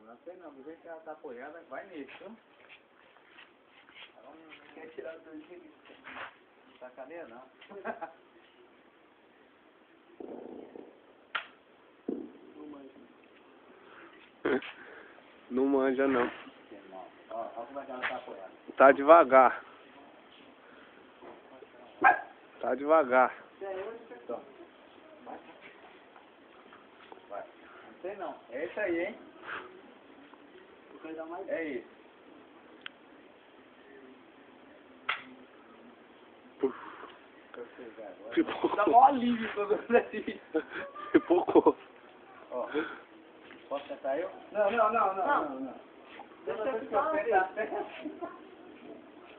Não sei não, do jeito que ela tá apoiada, vai nisso, viu? Quer tirar do jeito? Sacaneia não. Não manja não. Ó como é que ela tá apoiada. Tá devagar. Tá devagar. Vai. Não sei não. É isso aí, hein? É isso. Pipocou. Dá mó alívio quando eu faço isso. Pipocou. Ó. Posso tentar eu? Não. Deixa eu ficar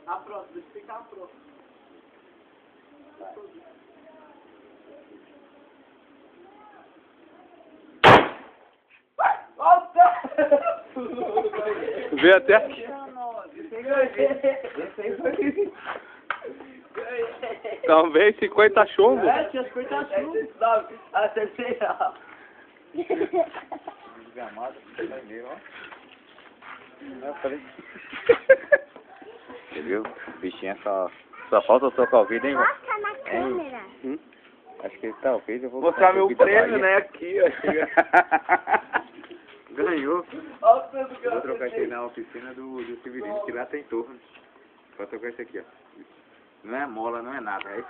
a próxima, deixa eu ficar a próxima. Vê até aqui. Também 50 chumbo. Tinha 50 chumbos. Acertei. Desgramado, vai ver, ó. Você viu? Bichinha só falta socar o vídeo, hein? Mostra na câmera. Acho que ele tá ouvido, eu vou Mostrar meu prêmio, né? Aqui, ó. Ganhou. Vou trocar esse aí na oficina do Severino, que lá tem torno. Vou trocar esse aqui, ó. Não é mola, não é nada. É